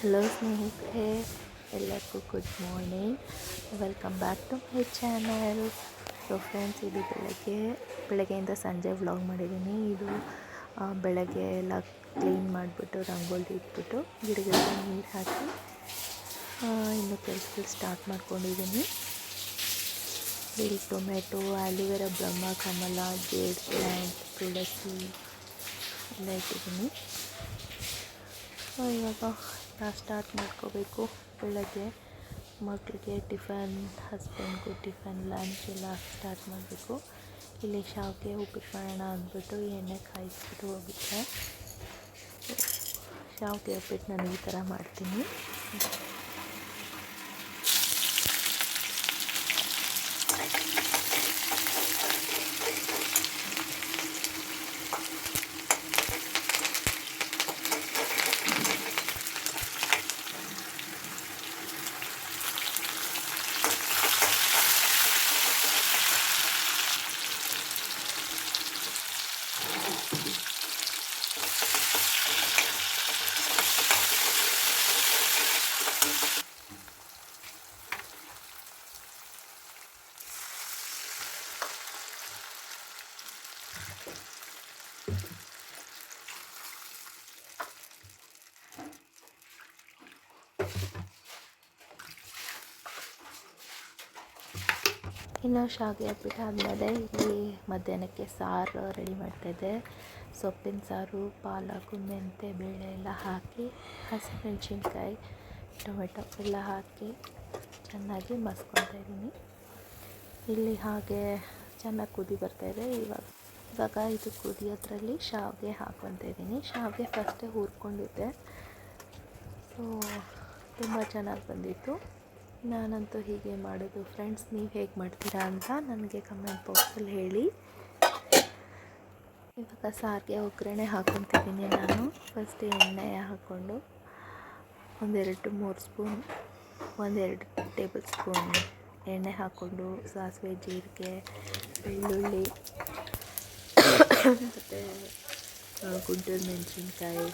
Hello ಸ್ನೇಹಿತರೆ, ಎಲ್ಲರಿಗೂ good morning. Welcome back to my channel. So friends, ಇದು ಬೆಳಗ್ಗೆಯಿಂದ ಸಂಜೆ ವ್ಲಾಗ್ ಮಾಡಿದ್ದೀನಿ. ಇದು ಬೆಳಗ್ಗೆ ಎಲ್ಲ ಕ್ಲೀನ್ ಮಾಡಿಬಿಟ್ಟು ರಂಗೋಲಿ ಇಟ್ಬಿಟ್ಟು ಗಿಡಗಳಿಗೆ ನೀರು ಹಾಕಿ ಇನ್ನು ಕೆಲಸಗಳು ಸ್ಟಾರ್ಟ್ ಮಾಡ್ಕೊಂಡಿದ್ದೀನಿ. ಇಲ್ಲಿ ಟೊಮೆಟೊ, ಆಲೂವೆರಾ, ಬ್ರಹ್ಮ ಕಮಲ, ಜೇಡ್ ಪ್ಲ್ಯಾಂಟ್, ತುಳಸಿ ಎಲ್ಲ ಇಟ್ಟಿದ್ದೀನಿ. ಇವಾಗ ಸ್ಟಾರ್ಟ್ ಮಾಡ್ಕೋಬೇಕು. ಬೆಳಗ್ಗೆ ಮಕ್ಕಳಿಗೆ ಟಿಫನ್, ಹಸ್ಬೆಂಡ್ಗೂ ಟಿಫನ್, ಲಂಚ್ ಎಲ್ಲ ಸ್ಟಾರ್ಟ್ ಮಾಡಬೇಕು. ಇಲ್ಲಿ ಶಾವಿಗೆ ಉಪ್ಪಿಟ್ಟು ಮಾಡೋಣ ಅಂದ್ಬಿಟ್ಟು ಎಣ್ಣೆ ಕಾಯಿಸ್ಬಿಟ್ಟು ಹೋಗಿದ್ದೆ. ಶಾವಿಗೆ ಉಪ್ಪಿಟ್ಟು ನಾನು ಈ ಥರ ಮಾಡ್ತೀನಿ. ಇನ್ನು ಶಾವಿಗೆ ಉಪ್ಪಿಟ್ಟು ಆದಮೇಲೆ ಇಲ್ಲಿ ಮಧ್ಯಾಹ್ನಕ್ಕೆ ಸಾರು ರೆಡಿ ಮಾಡ್ತಾಯಿದ್ದೆ. ಸೊಪ್ಪಿನ ಸಾರು, ಪಾಲಕು, ಮೆಂತೆ ಬೇಳೆ ಎಲ್ಲ ಹಾಕಿ, ಹಸಿಮೆಣಸಿನ್ಕಾಯಿ, ಟೊಮೆಟೊ ಎಲ್ಲ ಹಾಕಿ ಚೆನ್ನಾಗಿ ಮಸ್ಕೊತಾ ಇದ್ದೀನಿ. ಇಲ್ಲಿ ಹಾಗೆ ಚೆನ್ನಾಗಿ ಕುದಿ ಬರ್ತಾಯಿದೆ. ಇವಾಗ ಇದು ಕುದಿಯೋದ್ರಲ್ಲಿ ಶಾವಿಗೆ ಹಾಕ್ಕೊತಾ ಇದ್ದೀನಿ. ಶಾವಿಗೆ ಫಸ್ಟೇ ಹುರ್ಕೊಂಡಿದ್ದೆ. ಸೊ ತುಂಬ ಚೆನ್ನಾಗಿ ಬಂದಿತ್ತು. ನಾನಂತೂ ಹೀಗೆ ಮಾಡೋದು. ಫ್ರೆಂಡ್ಸ್, ನೀವು ಹೇಗೆ ಮಾಡ್ತೀರಾ ಅಂತ ನನಗೆ ಕಮೆಂಟ್ ಬಾಕ್ಸಲ್ಲಿ ಹೇಳಿ. ಇವಾಗ ಸಾರಿಗೆ ಒಗ್ಗರಣೆ ಹಾಕ್ಕೊತಿದ್ದೀನಿ ನಾನು. ಫಸ್ಟ್ ಎಣ್ಣೆ ಹಾಕ್ಕೊಂಡು ಒಂದೆರಡು ಟೇಬಲ್ ಸ್ಪೂನ್ ಎಣ್ಣೆ ಹಾಕ್ಕೊಂಡು ಸಾಸಿವೆ, ಜೀರಿಗೆ, ಬೆಳ್ಳುಳ್ಳಿ ಮತ್ತು ಗುಂಟೂರು ಮೆಣಸಿನ್ಕಾಯಿ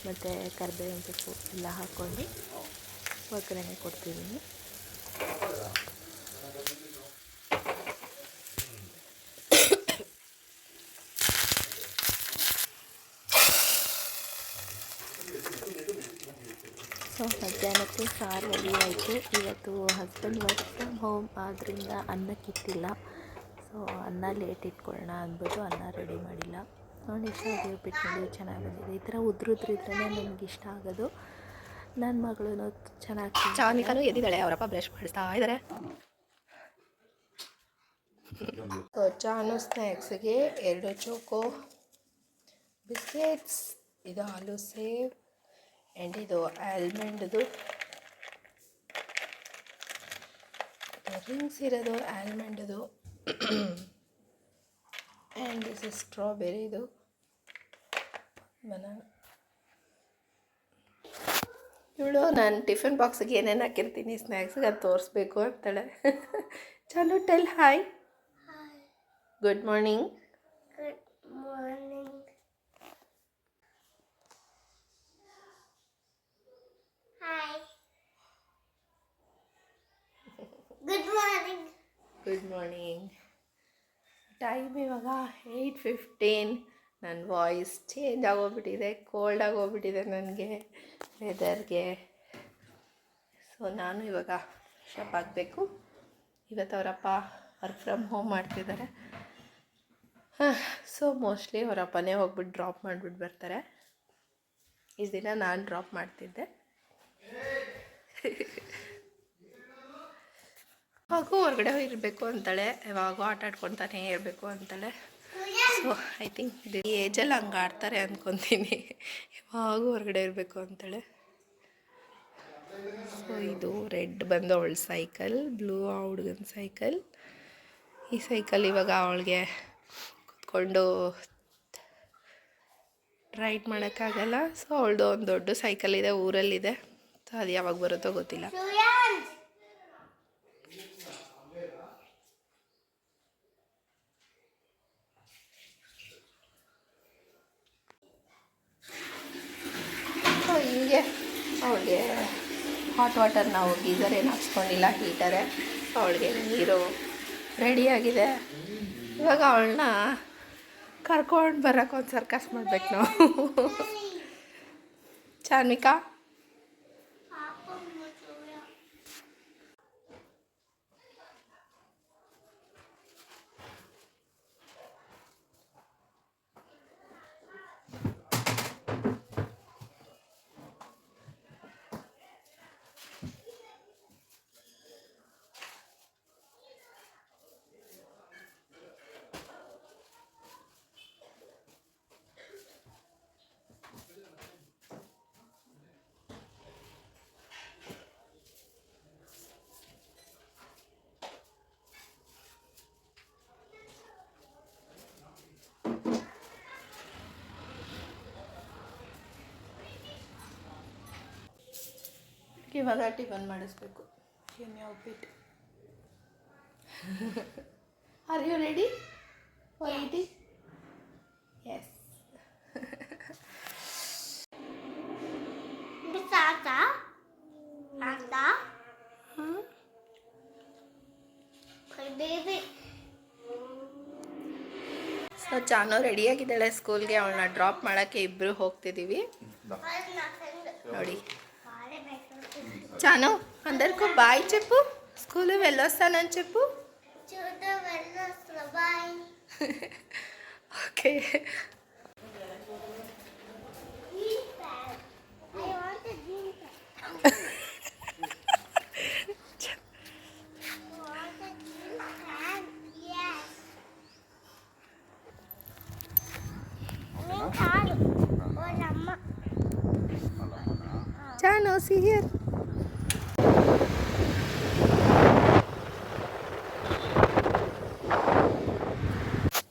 ಮತ್ತು ಕರಿಬೇವಿನ ಸೊಪ್ಪು ಎಲ್ಲ ಹಾಕ್ಕೊಂಡು ಒಗ್ಗರಣೆ ಕೊಡ್ತಿದ್ದೀನಿ. ಸೊ ಮಧ್ಯಾಹ್ನಕ್ಕೆ ಸಾರು ರೆಡಿ ಆಯಿತು. ಇವತ್ತು ಹಸ್ಬೆಂಡ್ ವರ್ಕ್ ಫ್ರಮ್ ಹೋಮ್ ಆದ್ದರಿಂದ ಅನ್ನಕ್ಕಿಟ್ಟಿಲ್ಲ. ಸೊ ಅನ್ನ ಲೇಟ್ ಇಟ್ಕೊಳ್ಳೋಣ ಅಂದ್ಬಿಟ್ಟು ಅನ್ನ ರೆಡಿ ಮಾಡಿಲ್ಲ. ನೋಡಿ, ಶಾವಿಗೆ ಉಪ್ಪಿಟ್ಟು ನೋಡಿ ಚೆನ್ನಾಗಿ ಬಂದಿದೆ. ಈ ಥರ ಉದ್ರಿದ್ರೇ ನನಗೆ ಇಷ್ಟ ಆಗೋದು. ನನ್ನ ಮಗಳು ಚೆನ್ನಾಗಿ ಚಾನಿಕನು ಎದ್ದಿದ್ದಾಳೆ. ಅವರಪ್ಪ ಬ್ರಷ್ ಮಾಡಿಸ್ತಾ ಇದ್ದಾರೆ. ಚಾನು ಸ್ನ್ಯಾಕ್ಸ್ಗೆ 2 ಚೋಕೋ ಬಿಸ್ಕೆಟ್ಸ್, ಇದು ಆಲೂ ಸೇವ್ ಆ್ಯಂಡ್ ಇದು ಆಲ್ಮಂಡ್ದು ರಿಂಗ್ಸ್ ಇರೋದು ಆಲ್ಮಂಡ್ದು ಆ್ಯಂಡ್ ದಿಸ್ ಇಸ್ ಸ್ಟ್ರಾಬೆರಿದು ಬನಾನ. ಇವಳು ನಾನು ಟಿಫಿನ್ ಬಾಕ್ಸಿಗೆ ಏನೇನು ಹಾಕಿರ್ತೀನಿ ಸ್ನ್ಯಾಕ್ಸ್ಗೆ ಅದು ತೋರಿಸ್ಬೇಕು ಅಂತಾಳೆ. ಚಾಲು, tell hi. Good morning. Good morning. Hi. Good morning. Good morning. Time ಇವಾಗ 8:15. ನನ್ನ ವಾಯ್ಸ್ ಚೇಂಜ್ ಆಗೋಗ್ಬಿಟ್ಟಿದೆ, ಕೋಲ್ಡ್ ಆಗೋಗ್ಬಿಟ್ಟಿದೆ ನನಗೆ ವೆದರ್ಗೆ. ಸೊ ನಾನು ಇವಾಗ ಫ್ರೆಶ್ ಆಗಬೇಕು. ಇವತ್ತು ಅವರಪ್ಪ ವರ್ಕ್ ಫ್ರಮ್ ಹೋಮ್ ಮಾಡ್ತಿದ್ದಾರೆ. ಸೊ ಮೋಸ್ಟ್ಲಿ ಅವರಪ್ಪನೇ ಹೋಗ್ಬಿಟ್ಟು ಡ್ರಾಪ್ ಮಾಡಿಬಿಟ್ಟು ಬರ್ತಾರೆ. ಈ ದಿನ ನಾನು ಡ್ರಾಪ್ ಮಾಡ್ತಿದ್ದೆ. ಯಾವಾಗೂ ಹೊರಗಡೆ ಇರಬೇಕು ಅಂತಾಳೆ, ಯಾವಾಗೂ ಆಟ ಆಡ್ಕೊತಾನೆ ಇರಬೇಕು ಅಂತಾಳೆ. ಸೊ ಐ ಥಿಂಕ್ ಈ ಏಜಲ್ಲಿ ಹಂಗೆ ಆಡ್ತಾರೆ ಅಂದ್ಕೊತೀನಿ. ಯಾವಾಗೂ ಹೊರಗಡೆ ಇರಬೇಕು ಅಂತಾಳೆ. ಸೊ ಇದು ರೆಡ್ ಬಂದು ಅವಳ ಸೈಕಲ್, ಬ್ಲೂ ಆ ಹುಡುಗನ ಸೈಕಲ್. ಈ ಸೈಕಲ್ ಇವಾಗ ಅವಳಿಗೆ ಕೂತ್ಕೊಂಡು ರೈಡ್ ಮಾಡೋಕ್ಕಾಗಲ್ಲ. ಸೊ ಅವಳದು ಒಂದು ದೊಡ್ಡ ಸೈಕಲ್ ಇದೆ, ಊರಲ್ಲಿದೆ. ಸೊ ಅದು ಯಾವಾಗ ಬರುತ್ತೋ ಗೊತ್ತಿಲ್ಲ. ಹಿಂಗೆ ಅವಳಿಗೆ ಹಾಟ್ ವಾಟರ್ ನಾವು ಗೀಸರ್ ಏನು ಹಾಕ್ಸ್ಕೊಂಡಿಲ್ಲ, ಹೀಟರೇ. ಅವಳಿಗೆ ನೀರು ರೆಡಿಯಾಗಿದೆ. ಇವಾಗ ಅವಳನ್ನ ಕರ್ಕೊಂಡು ಬರೋಕೆ ಒಂದು ಸರ್ಕಸ್ ಮಾಡ್ಬೇಕು ನಾವು. ಚಾನ್ವಿಕಾ, ಇವಾಗ ಟಿಫನ್ ಮಾಡಿಸ್ಬೇಕು. ಸೇಮಿಯಾ ಉಪ್ಪಿಟ್ಟು. Are you ready for eating? Yes. So Chanu ರೆಡಿಯಾಗಿದ್ದಾಳೆ ಸ್ಕೂಲ್ಗೆ. ಅವಳನ್ನ ಡ್ರಾಪ್ ಮಾಡೋಕ್ಕೆ ಇಬ್ಬರು ಹೋಗ್ತಿದ್ದೀವಿ. ನೋಡಿ చాను అందరికీ బాయ్ చెప్పు. స్కూల్ వెళ్ళొస్తానని చెప్పు. ఓకే. Chanu see here.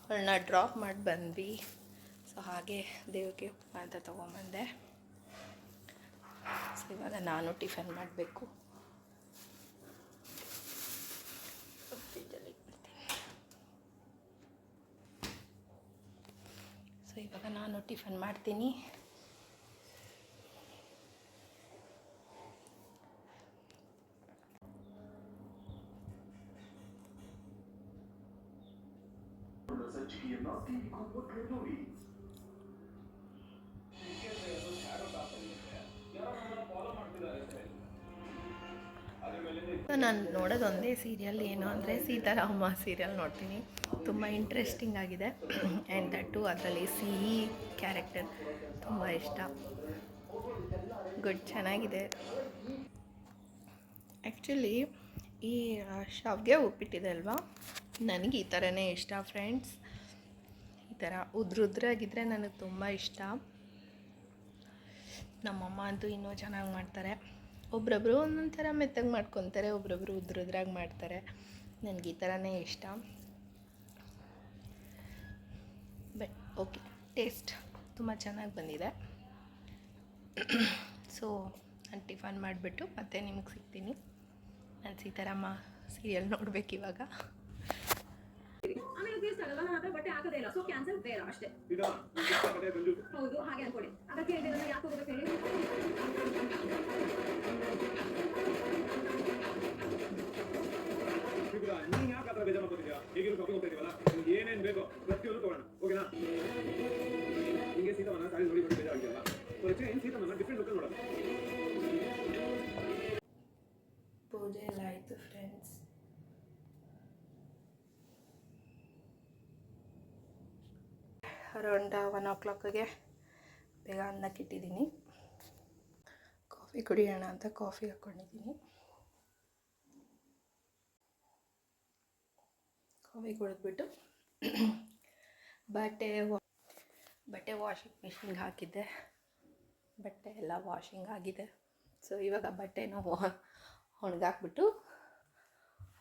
ಅವಳನ್ನ ಡ್ರಾಪ್ ಮಾಡಿ ಬಂದ್ವಿ. ಸೊ ಹಾಗೆ ದೇವ್ರಿಗೆ ಉಪ್ಪು ಅಂತ ತೊಗೊಂಬಂದೆ. ಸೊ ಇವಾಗ ನಾನು ಟಿಫನ್ ಮಾಡಬೇಕು. ಸೊ ಇವಾಗ ನಾನು ಟಿಫನ್ ಮಾಡ್ತೀನಿ. ನಾನು ನೋಡೋದು ಒಂದೇ ಸೀರಿಯಲ್ ಏನು ಅಂದರೆ ಸೀತಾರಾಮ ಸೀರಿಯಲ್ ನೋಡ್ತೀನಿ. ತುಂಬ ಇಂಟ್ರೆಸ್ಟಿಂಗ್ ಆಗಿದೆ. ಆ್ಯಂಡ್ ದಟ್ಟು ಅದರಲ್ಲಿ ಸಿಹಿ ಕ್ಯಾರೆಕ್ಟರ್ ತುಂಬ ಇಷ್ಟ. ಗುಡ್, ಚೆನ್ನಾಗಿದೆ. ಆ್ಯಕ್ಚುಲಿ ಈ ಶಾವಿಗೆ ಉಪ್ಪಿಟ್ಟಿದೆ ಅಲ್ವಾ, ನನಗೆ ಈ ಥರನೇ ಇಷ್ಟ ಫ್ರೆಂಡ್ಸ್. ಈ ಥರ ಉದ್ರುದ್ರಾಗಿದ್ದರೆ ನನಗೆ ತುಂಬ ಇಷ್ಟ. ನಮ್ಮಮ್ಮ ಅಂತೂ ಇನ್ನೂ ಚೆನ್ನಾಗಿ ಮಾಡ್ತಾರೆ. ಒಬ್ರೊಬ್ಬರು ಒಂದೊಂದು ಥರ ಮೆತ್ತಗೆ ಮಾಡ್ಕೊತಾರೆ, ಒಬ್ರೊಬ್ಬರು ಉದ್ರುದ್ರಾಗಿ ಮಾಡ್ತಾರೆ. ನನಗೆ ಈ ಥರನೇ ಇಷ್ಟ. ಬಟ್ ಓಕೆ, ಟೇಸ್ಟ್ ತುಂಬ ಚೆನ್ನಾಗಿ ಬಂದಿದೆ. ಸೊ ನಾನು ಟಿಫನ್ ಮಾಡಿಬಿಟ್ಟು ಮತ್ತೆ ನಿಮಗೆ ಸಿಗ್ತೀನಿ. ನಾನು ಸೀತಾರಾಮ ಸೀರಿಯಲ್ ನೋಡ್ಬೇಕು ಇವಾಗ. ಬಟ್ಟೆ ಹಾಕೋದೇ ಇಲ್ಲ, ಸೊ ಕ್ಯಾನ್ಸಲ್ ಬೇಡ ಅಷ್ಟೇ. ಹೌದು, ಹಾಗೆ ಅನ್ಕೊಳ್ಳಿ. ಅದಕ್ಕೆ ಯಾಕೆ ಹೋಗೋದಕ್ಕೆ ಹೇಳಿ. ನೀನು ಯಾಕೆ ಆ ಥರ ಬೇಜಾರು ಮಾಡ್ಕೊತಿದ್ಯಾ? ಹೇಗಿರೋ ಶಾಪಿಂಗ್ ಹೋಗ್ತಾ ಇದೀವಲ್ಲ, ನಿಮ್ಗೆ ಏನೇನು ಬೇಕೋ ಪ್ರತಿಯೊಂದು ತಗೋಣ, ಓಕೆನಾ? ನಿಮಗೆ ಸೀತಾವನ್ನ ಸಾರಿ ನೋಡಿ ನೋಡಿ ಬೇಜಾರಾಗಿಲ್ಲ. ಸೊ ಏನು ಸೀತಾವನ್ನ ಡಿಫ್ರೆಂಟ್ ಲುಕ್ ನೋಡೋಣ. ಪೂಜೆ ಎಲ್ಲ ಆಯಿತು ಫ್ರೆಂಡ್ಸ್. ಅರೌಂಡ್ 1 o'clockಗೆ ಬೇಗ ಅನ್ನಕ್ಕೆ ಇಟ್ಟಿದ್ದೀನಿ. ಕಾಫಿ ಕುಡಿಯೋಣ ಅಂತ ಕಾಫಿ ಹಾಕ್ಕೊಂಡಿದ್ದೀನಿ. ಕಾಫಿ ಕುಡಿದ್ಬಿಟ್ಟು ಬಟ್ಟೆ ವಾಷಿಂಗ್ ಮಿಷಿನ್ಗೆ ಹಾಕಿದ್ದೆ. ಬಟ್ಟೆ ಎಲ್ಲ ವಾಷಿಂಗ್ ಆಗಿದೆ. ಸೊ ಇವಾಗ ಬಟ್ಟೆನೂ ಒಣಗಾಕ್ಬಿಟ್ಟು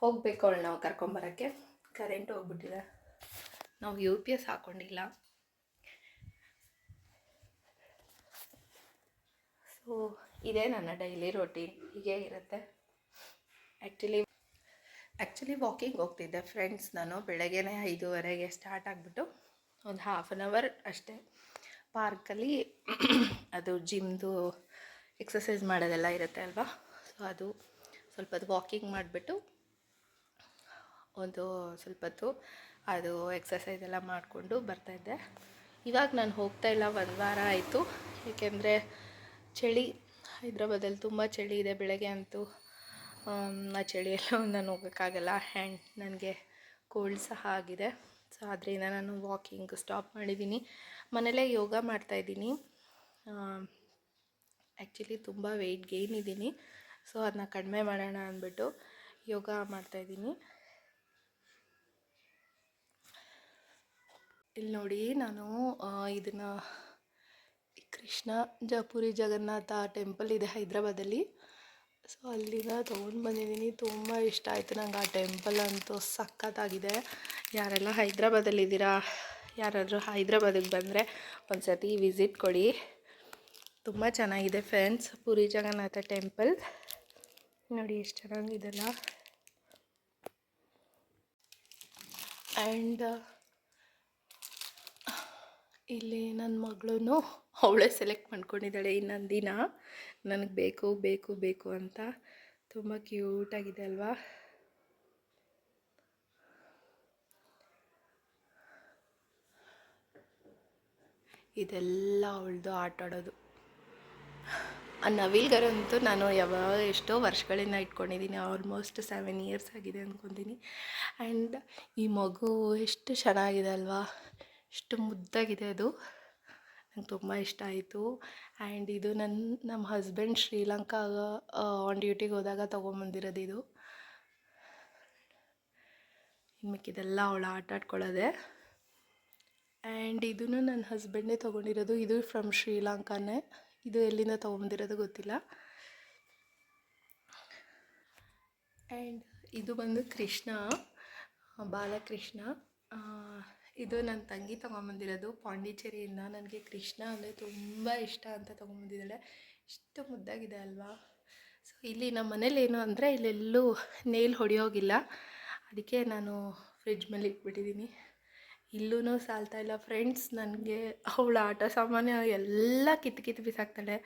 ಹೋಗಬೇಕು ಅವಳು ನಾವು ಕರ್ಕೊಂಬರೋಕ್ಕೆ. ಕರೆಂಟ್ ಹೋಗ್ಬಿಟ್ಟಿದೆ. ನಾವು UPS ಹಾಕ್ಕೊಂಡಿಲ್ಲ. ಸೊ ಇದೇ ನನ್ನ ಡೈಲಿ ರೋಟೀನ್, ಹೀಗೆ ಇರುತ್ತೆ. ಆ್ಯಕ್ಚುಲಿ ವಾಕಿಂಗ್ ಹೋಗ್ತಿದ್ದೆ ಫ್ರೆಂಡ್ಸ್. ನಾನು ಬೆಳಗ್ಗೆನೇ 5:30ಗೆ ಸ್ಟಾರ್ಟ್ ಆಗಿಬಿಟ್ಟು ಒಂದು 1/2 hour ಅಷ್ಟೇ ಪಾರ್ಕಲ್ಲಿ ಅದು ಜಿಮ್ದು ಎಕ್ಸಸೈಸ್ ಮಾಡೋದೆಲ್ಲ ಇರುತ್ತೆ ಅಲ್ವಾ. ಸೊ ಅದು ಸ್ವಲ್ಪ ಹೊತ್ತು ವಾಕಿಂಗ್ ಮಾಡಿಬಿಟ್ಟು ಒಂದು ಸ್ವಲ್ಪ ಹೊತ್ತು ಅದು ಎಕ್ಸಸೈಸ್ ಎಲ್ಲ ಮಾಡಿಕೊಂಡು ಬರ್ತಾಯಿದ್ದೆ. ಇವಾಗ ನಾನು ಹೋಗ್ತಾಯಿಲ್ಲ, 1 ವಾರ ಆಯಿತು. ಏಕೆಂದರೆ ಚಳಿ, ಹೈದ್ರಾಬಾದಲ್ಲಿ ತುಂಬ ಚಳಿ ಇದೆ ಬೆಳಗ್ಗೆ ಅಂತೂ. ಆ ಚಳಿಯೆಲ್ಲ ನಾನು ಹೋಗೋಕ್ಕಾಗಲ್ಲ. ಆ್ಯಂಡ್ ನನಗೆ ಕೋಲ್ಡ್ ಸಹ ಆಗಿದೆ. ಸೊ ಆದ್ದರಿಂದ ನಾನು ವಾಕಿಂಗ್ ಸ್ಟಾಪ್ ಮಾಡಿದ್ದೀನಿ. ಮನೇಲೇ ಯೋಗ ಮಾಡ್ತಾಯಿದ್ದೀನಿ. ಆ್ಯಕ್ಚುಲಿ ತುಂಬ ವೆಯ್ಟ್ ಗೇನ್ ಇದ್ದೀನಿ. ಸೊ ಅದನ್ನ ಕಡಿಮೆ ಮಾಡೋಣ ಅಂದ್ಬಿಟ್ಟು ಯೋಗ ಮಾಡ್ತಾಯಿದ್ದೀನಿ. ಇಲ್ಲಿ ನೋಡಿ, ನಾನು ಇದನ್ನು ಪುರಿ ಜಗನ್ನಾಥ ಟೆಂಪಲ್ ಇದೆ ಹೈದ್ರಾಬಾದಲ್ಲಿ. ಸೊ ಅಲ್ಲಿಂದ ತೊಗೊಂಡು ಬಂದಿದ್ದೀನಿ. ತುಂಬ ಇಷ್ಟ ಆಯಿತು ನಂಗೆ ಆ ಟೆಂಪಲ್ ಅಂತೂ ಸಖತ್ತಾಗಿದೆ. ಯಾರೆಲ್ಲ ಹೈದ್ರಾಬಾದಲ್ಲಿದ್ದೀರಾ, ಯಾರಾದರೂ ಹೈದ್ರಾಬಾದಿಗೆ ಬಂದರೆ ಒಂದು ಸರ್ತಿ ವಿಸಿಟ್ ಕೊಡಿ. ತುಂಬ ಚೆನ್ನಾಗಿದೆ ಫ್ರೆಂಡ್ಸ್, ಪುರಿ ಜಗನ್ನಾಥ ಟೆಂಪಲ್. ನೋಡಿ ಎಷ್ಟು ಚೆನ್ನಾಗಿದೆಲ್ಲ. ಆ್ಯಂಡ್ ಇಲ್ಲಿ ನನ್ನ ಮಗಳು ಅವಳೇ ಸೆಲೆಕ್ಟ್ ಮಾಡ್ಕೊಂಡಿದ್ದಾಳೆ ಇನ್ನೊಂದು ದಿನ ನನಗೆ ಬೇಕು ಬೇಕು ಬೇಕು ಅಂತ. ತುಂಬ ಕ್ಯೂಟಾಗಿದೆ ಅಲ್ವಾ. ಇದೆಲ್ಲ ಅವಳದು ಆಟ ಆಡೋದು. ಆ ನವಿಲ್ಗರಂತೂ ನಾನು ಎಷ್ಟೋ ವರ್ಷಗಳಿಂದ ಇಟ್ಕೊಂಡಿದ್ದೀನಿ. ಆಲ್ಮೋಸ್ಟ್ 7 ಇಯರ್ಸ್ ಆಗಿದೆ ಅಂದ್ಕೊತೀನಿ. ಆ್ಯಂಡ್ ಈ ಮಗು ಎಷ್ಟು ಚೆನ್ನಾಗಿದೆ ಅಲ್ವಾ, ಎಷ್ಟು ಮುದ್ದಾಗಿದೆ. ಅದು ನಂಗೆ ತುಂಬ ಇಷ್ಟ ಆಯಿತು. ಆ್ಯಂಡ್ ಇದು ನಮ್ಮ ಹಸ್ಬೆಂಡ್ ಶ್ರೀಲಂಕಾ ಆನ್ ಡ್ಯೂಟಿಗೆ ಹೋದಾಗ ತೊಗೊಂಬಂದಿರೋದು ಇದು. ಇನ್ನು ಮಿಕ್ಕಿದೆಲ್ಲ ಅವಳು ಆಟ ಆಡ್ಕೊಳ್ಳೋದೆ. ಆ್ಯಂಡ್ ಇದೂ ನನ್ನ ಹಸ್ಬೆಂಡೇ ತೊಗೊಂಡಿರೋದು. ಇದು ಫ್ರಮ್ ಶ್ರೀಲಂಕಾನೇ. ಇದು ಎಲ್ಲಿಂದ ತೊಗೊಂಬಂದಿರೋದು ಗೊತ್ತಿಲ್ಲ. ಆ್ಯಂಡ್ ಇದು ಬಂದು ಕೃಷ್ಣ, ಬಾಲಕೃಷ್ಣ. ಇದು ನನ್ನ ತಂಗಿ ತೊಗೊಂಬಂದಿರೋದು ಪಾಂಡಿಚೇರಿಯಿಂದ. ನನಗೆ ಕೃಷ್ಣ ಅಂದರೆ ತುಂಬ ಇಷ್ಟ ಅಂತ ತೊಗೊಂಬಂದಿದ್ದಾಳೆ. ಇಷ್ಟು ಮುದ್ದಾಗಿದೆ ಅಲ್ವಾ. ಸೊ ಇಲ್ಲಿ ನಮ್ಮ ಮನೇಲಿ ಏನು ಅಂದರೆ ಇಲ್ಲೆಲ್ಲೂ ನೇಲ್ ಹೊಡೆಯೋಗಿಲ್ಲ, ಅದಕ್ಕೆ ನಾನು ಫ್ರಿಡ್ಜ್ ಮೇಲೆ ಇಟ್ಬಿಟ್ಟಿದ್ದೀನಿ. ಇಲ್ಲೂ ಸಾಲ್ತಾಯಿಲ್ಲ ಫ್ರೆಂಡ್ಸ್. ನನಗೆ ಅವಳ ಆಟ ಸಾಮಾನ್ಯ ಎಲ್ಲ ಕಿತ್ತು ಬಿಸಾಕ್ತಾಳೆ.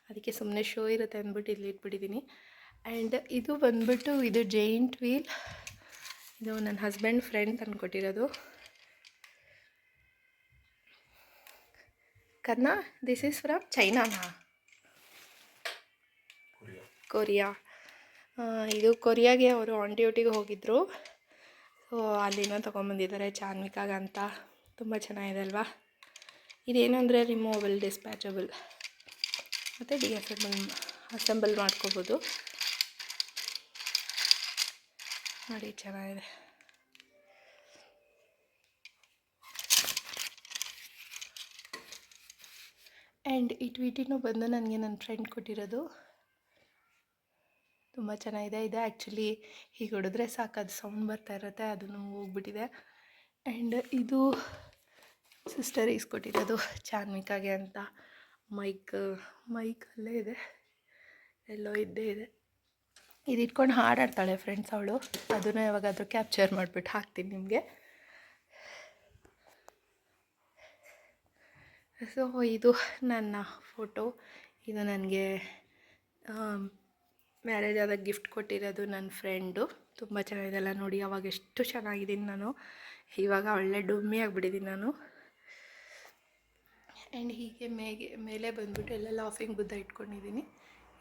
ಅದಕ್ಕೆ ಸುಮ್ಮನೆ ಶೋ ಇರುತ್ತೆ ಅಂದ್ಬಿಟ್ಟು ಇಲ್ಲಿ ಇಟ್ಬಿಟ್ಟಿದ್ದೀನಿ. ಆ್ಯಂಡ್ ಇದು ಬಂದ್ಬಿಟ್ಟು ಇದು ಜೈಂಟ್ ವೀಲ್. ಇದು ನನ್ನ ಹಸ್ಬೆಂಡ್ ಫ್ರೆಂಡ್ ತಂದುಕೊಟ್ಟಿರೋದು. ಕರ್ನಾ, ದಿಸ್ ಈಸ್ ಫ್ರಮ್ ಚೈನಾನಾ? ಕೊರಿಯಾ. ಇದು ಕೊರಿಯಾಗೆ ಅವರು ಆನ್ ಡ್ಯೂಟಿಗೆ ಹೋಗಿದ್ದರು. ಸೊ ಅಲ್ಲಿನ ತೊಗೊಂಬಂದಿದ್ದಾರೆ ಚಾನ್ವಿಕಾಗಂತ. ತುಂಬ ಚೆನ್ನಾಗಿದೆ ಅಲ್ವಾ. ಇದೇನೆಂದರೆ ರಿಮೂವಬಲ್, ಡಿಸ್ಪ್ಯಾಚಬಲ್ ಮತ್ತು ಅಸೆಂಬಲ್ ಮಾಡ್ಕೋಬೋದು. ನೋಡಿ ಚೆನ್ನಾಗಿದೆ. ಆ್ಯಂಡ್ ಈ ಟ್ವೀಟಿನೂ ಬಂದು ನನಗೆ ನನ್ನ ಫ್ರೆಂಡ್ ಕೊಟ್ಟಿರೋದು. ತುಂಬ ಚೆನ್ನಾಗಿದೆ. ಇದು ಆ್ಯಕ್ಚುಲಿ ಹೀಗೆ ಹೊಡೆದ್ರೆ ಸಾಕು ಅದು ಸೌಂಡ್ ಬರ್ತಾ ಇರುತ್ತೆ, ಅದನ್ನು ಹೋಗ್ಬಿಟ್ಟಿದೆ. ಆ್ಯಂಡ್ ಇದು ಸಿಸ್ಟರ್ ಈಸ್ಕೊಟ್ಟಿರೋದು ಚಾನ್ವಿಕಾಗೆ ಅಂತ. ಮೈಕ್ ಅಲ್ಲೇ ಇದೆ, ಎಲ್ಲೋ ಇದ್ದೇ ಇದೆ. ಇದು ಇಟ್ಕೊಂಡು ಹಾಡಾಡ್ತಾಳೆ ಫ್ರೆಂಡ್ಸ್ ಅವಳು. ಅದನ್ನು ಯಾವಾಗಾದರೂ ಕ್ಯಾಪ್ಚರ್ ಮಾಡಿಬಿಟ್ಟು ಹಾಕ್ತೀನಿ ನಿಮಗೆ. ಸೊ ಇದು ನನ್ನ ಫೋಟೋ. ಇದು ನನಗೆ ಮ್ಯಾರೇಜ್ ಆದಾಗ ಗಿಫ್ಟ್ ಕೊಟ್ಟಿರೋದು ನನ್ನ ಫ್ರೆಂಡು. ತುಂಬ ಚೆನ್ನಾಗಿದೆಲ್ಲ ನೋಡಿ. ಅವಾಗ ಎಷ್ಟು ಚೆನ್ನಾಗಿದ್ದೀನಿ ನಾನು, ಇವಾಗ ಒಳ್ಳೆ ಡುಮ್ಮಿ ಆಗಿಬಿಟ್ಟಿದ್ದೀನಿ ನಾನು. ಆ್ಯಂಡ್ ಹೀಗೆ ಮೇಲೆ ಬಂದುಬಿಟ್ಟು ಎಲ್ಲ ಲಾಫಿಂಗ್ ಬುದ್ಧ ಇಟ್ಕೊಂಡಿದ್ದೀನಿ.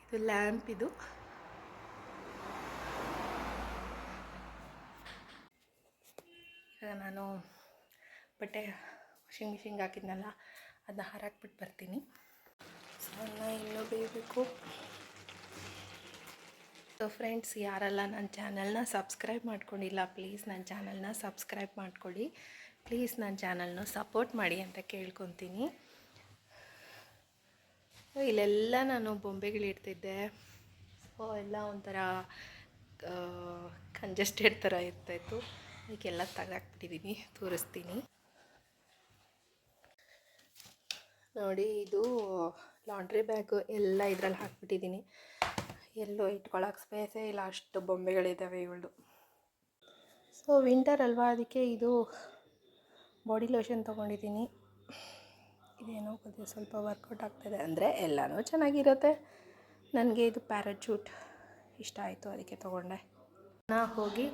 ಇದು ಲ್ಯಾಂಪ್. ಇದು ಇವಾಗ ನಾನು ಬಟ್ಟೆ ವಾಷಿಂಗ್ ಮಿಷಿನ್ಗೆ ಹಾಕಿದ್ನಲ್ಲ, ಅದನ್ನ ಹಾರಾಕ್ಬಿಟ್ಟು ಬರ್ತೀನಿ. ಸೊ ಇನ್ನೂ ಬೇಯಬೇಕು. ಸೊ ಫ್ರೆಂಡ್ಸ್, ಯಾರೆಲ್ಲ ನನ್ನ ಚಾನಲ್ನ ಸಬ್ಸ್ಕ್ರೈಬ್ ಮಾಡ್ಕೊಂಡಿಲ್ಲ, ಪ್ಲೀಸ್ ನನ್ನ ಚಾನಲ್ನ ಸಬ್ಸ್ಕ್ರೈಬ್ ಮಾಡ್ಕೊಳ್ಳಿ. ಪ್ಲೀಸ್ ನನ್ನ ಚಾನಲ್ನ ಸಪೋರ್ಟ್ ಮಾಡಿ ಅಂತ ಕೇಳ್ಕೊತೀನಿ. ಇಲ್ಲೆಲ್ಲ ನಾನು ಬೊಂಬೆಗಳಿಡ್ತಿದ್ದೆ. ಸೊ ಎಲ್ಲ ಒಂಥರ ಕಂಜೆಸ್ಟೆಡ್ ಥರ ಇರ್ತಾಯಿತ್ತು. ಅದಕ್ಕೆಲ್ಲ ತೆಗೆದಾಕ್ಬಿಟ್ಟಿದ್ದೀನಿ, ತೋರಿಸ್ತೀನಿ ನೋಡಿ. ಇದು ಲಾಂಡ್ರಿ ಬ್ಯಾಗು ಎಲ್ಲ ಇದರಲ್ಲಿ ಹಾಕ್ಬಿಟ್ಟಿದ್ದೀನಿ. ಎಲ್ಲೋ ಇಟ್ಕೊಳ್ಳೋಕೆ ಸ್ಪೇಸೇ ಇಲ್ಲ, ಅಷ್ಟು ಬೊಂಬೆಗಳಿದ್ದಾವೆ ಇವಳು. ಸೊ ವಿಂಟರ್ ಅಲ್ವಾ, ಅದಕ್ಕೆ ಇದು ಬಾಡಿ ಲೋಷನ್ ತೊಗೊಂಡಿದ್ದೀನಿ. ಇದೇನೋ ಸ್ವಲ್ಪ ವರ್ಕೌಟ್ ಆಗ್ತಾಯಿದೆ. ಅಂದರೆ ಎಲ್ಲನೂ ಚೆನ್ನಾಗಿರುತ್ತೆ, ನನಗೆ ಇದು ಪ್ಯಾರಾಚೂಟ್ ಇಷ್ಟ ಆಯಿತು, ಅದಕ್ಕೆ ತೊಗೊಂಡೆ. ಹೋಗಿ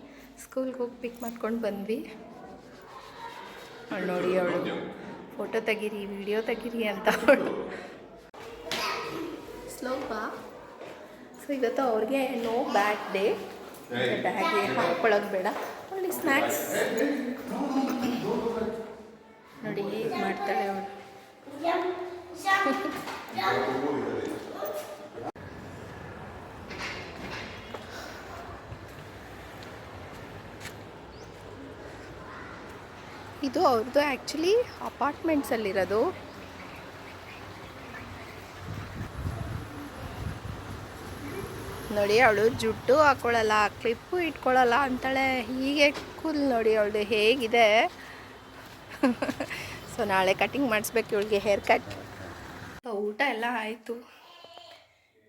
ಸ್ಕೂಲ್ಗೆ ಹೋಗಿ ಪಿಕ್ ಮಾಡ್ಕೊಂಡು ಬಂದ್ವಿ. ಅವಳು ನೋಡಿ, ಅವಳು ಫೋಟೋ ತೆಗೀರಿ, ವಿಡಿಯೋ ತೆಗೀರಿ ಅಂತ ಅವಳು ಸ್ಲೋಪ. ಸೊ ಇವತ್ತು ಅವ್ರಿಗೆ ನೋ ಬ್ಯಾಗ್ ಡೇ, ಬ್ಯಾಗ್ಗೆ ಹಾಕ್ಕೊಳ್ಳೋದು ಬೇಡ, ಅಲ್ಲಿ ಸ್ನ್ಯಾಕ್ಸ್ ನೋಡಿ ಹೇಗೆ ಮಾಡ್ತಾಳೆ ಅವಳು. ಇದು ಅವ್ರದ್ದು ಆ್ಯಕ್ಚುಲಿ ಅಪಾರ್ಟ್ಮೆಂಟ್ಸಲ್ಲಿರೋದು. ನೋಡಿ ಅವಳು ಜುಟ್ಟು ಹಾಕ್ಕೊಳ್ಳಲ್ಲ, ಕ್ಲಿಪ್ಪು ಇಟ್ಕೊಳ್ಳಲ್ಲ ಅಂತಾಳೆ. ಹೀಗೆ ಕೂಲ್ ನೋಡಿ ಅವಳು ಹೇಗಿದೆ. ಸೊ ನಾಳೆ ಕಟಿಂಗ್ ಮಾಡಿಸ್ಬೇಕು ಇವಳಿಗೆ, ಹೇರ್ ಕಟ್. ಊಟ ಎಲ್ಲ ಆಯಿತು.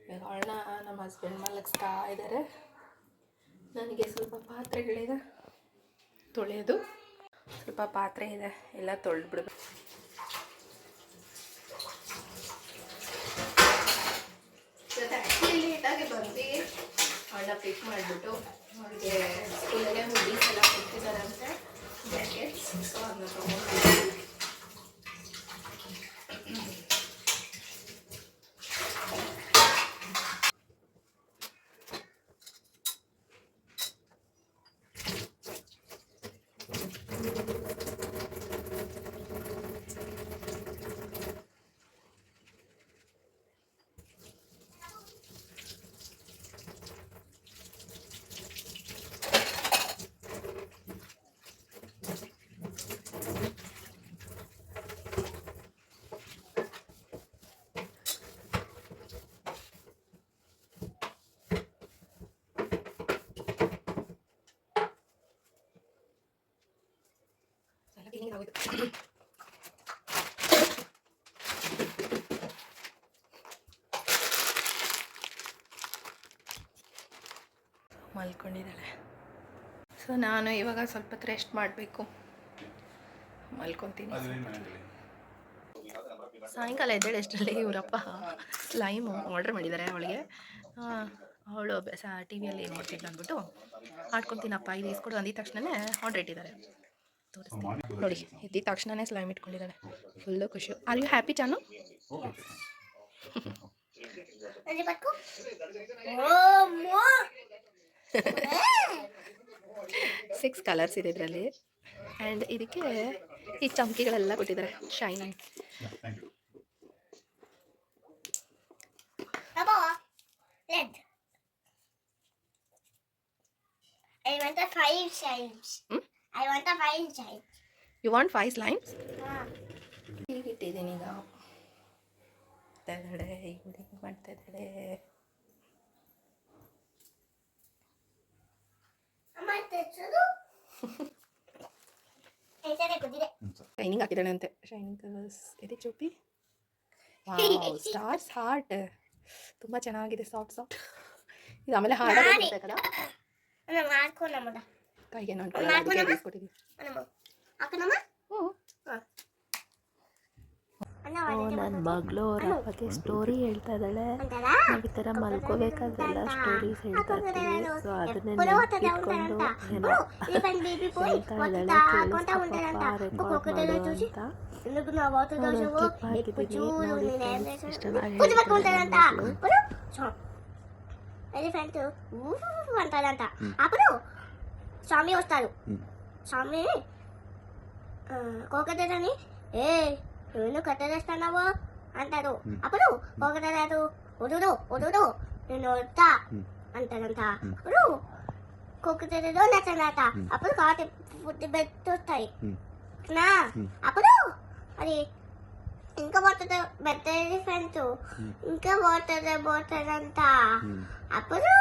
ಇವಾಗ ಅವಳನ್ನ ನಮ್ಮ ಹಸ್ಬೆಂಡ್ ಮಲಗಿಸ್ತಾ ಇದ್ದಾರೆ. ನನಗೆ ಸ್ವಲ್ಪ ಪಾತ್ರೆಗಳಿದೆ ತೊಳೆಯೋದು, ಸ್ವಲ್ಪ ಪಾತ್ರೆ ಇದೆ, ಎಲ್ಲ ತೊಳೆದ್ಬಿಡ್ಬೇಕು. ಆ್ಯಕ್ಚುಲಿ ಲೇಟಾಗಿ ಬಂದು ಅವಳನ್ನ ಪಿಕ್ ಮಾಡಿಬಿಟ್ಟು ಅವಳಿಗೆ ಸ್ಕೂಲಲ್ಲೇ ಹುಡೀಸ್ ಎಲ್ಲ ಕೊಡ್ತಿದ್ದಾರಂತೆ ಜಾಕೆಟ್ಸ್. ಸೊ ಅದನ್ನ ತೊಗೊಂಡು ಮಲ್ಕೊಂಡಿದ್ದಾಳೆ. ಸೊ ನಾನು ಇವಾಗ ಸ್ವಲ್ಪ ಹೊತ್ತು ರೆಸ್ಟ್ ಮಾಡಬೇಕು, ಮಲ್ಕೊತೀನಿ. ಸಾಯಂಕಾಲ ಎದ್ದೇಳಷ್ಟರಲ್ಲಿ ಇವರಪ್ಪ ಸ್ಲೈಮು ಆರ್ಡರ್ ಮಾಡಿದ್ದಾರೆ ಅವಳಿಗೆ. ಅವಳು ಟಿ ವಿಯಲ್ಲಿ ನೋಡ್ತಿದ್ದು ಅಂದ್ಬಿಟ್ಟು ಆಡ್ಕೊತೀನಪ್ಪ ಇದು ಇಸ್ಕೊಡು ಅಂದಿದ ತಕ್ಷಣವೇ ಆರ್ಡರ್ ಇಟ್ಟಿದ್ದಾರೆ. ತೋರಿಸ್ತೀನಿ ನೋಡಿ, ಎದ್ದಿದ ತಕ್ಷಣವೇ ಸ್ಲೈಮ್ ಇಟ್ಕೊಂಡಿದ್ದಾಳೆ. ಫುಲ್ಲು ಖುಷಿ. Are you happy Chanu? 6 colours ಇದೆ ಇದರಲ್ಲಿ. ಆ್ಯಂಡ್ ಇದಕ್ಕೆ ಈ ಚಮಕಿಗಳೆಲ್ಲ ಕೊಟ್ಟಿದ್ದಾರೆ, shining. Red. I want a 5 slimes. I want a 5 slimes. You want 5 slimes? ಹೀಗಿಟ್ಟಿದ್ದೀನಿ ಈಗ. ಮಾಡ್ತಾ ಇದ್ದಾಳೆ. ಶೈನಿಂಗ್ ಹಾಕಿದ್ದಾಳೆ ಅಂತೆ. ಶೈನಿಂಗ್ ಕಲರ್ಸ್ ಇದೆ ಚೂಪಿ. ಸ್ಟಾರ್ಸ್ ಹಾರ್ಟ್ ತುಂಬ ಚೆನ್ನಾಗಿದೆ, ಸಾಫ್ಟ್ ಸಾಫ್ಟ್. ಇದು ಆಮೇಲೆ ಹಾರ್ಡ್ ಆಗಬೇಕಲ್ಲ, ಕೈಗೆ ನೋಡ್ಕೊಳ್ಳಿ. ನನ್ನ ಮಗಳು ಅವ್ರ ಅಪ್ಪಗೆ ಸ್ಟೋರಿ ಹೇಳ್ತಾ ಇದ್ದಾಳೆ. ನಾವು ಈ ಥರ ಮಲ್ಕೋಬೇಕಾದ್ರೆಲ್ಲ ಸ್ಟೋರೀಸ್ ಹೇಳ್ತಾ ಇರ್ತೀವಿ. ಸೊ ಅದನ್ನೇ ನೆನಪಿಟ್ಕೊಂಡು ಏನೋ ಹೇಳ್ತಾ ಇದ್ದಾಳೆ, ಕೇಳಿಸ್ಕೊಪ್ಪ ರೆಕಾರ್ಡ್ ಮಾಡು ಅಂತ. ಕ್ಲಿಪ್ ಹಾಕಿದ್ದೀನಿ ನೋಡಿ ಫ್ರೆಂಡ್ಸ್, ಎಷ್ಟು ಚೆನ್ನಾಗಿ అంటాడంట. అప్పుడు స్వామి వస్తారు. స్వామి కోకటని నువ్వు కట్టేస్తున్నావు అంటారు. అప్పుడు కోకటరాదు వదుడు వదుడు నేను వస్తా అంటాడంట. అప్పుడు కోకటలో నచ్చనట. అప్పుడు కాటి పుట్టి పెట్టొస్తాయి నా. అప్పుడు అది ఇంకా పోతుంది బెటర్ ఫ్రెండ్స్, ఇంకా పోతుంది అంట. అప్పుడు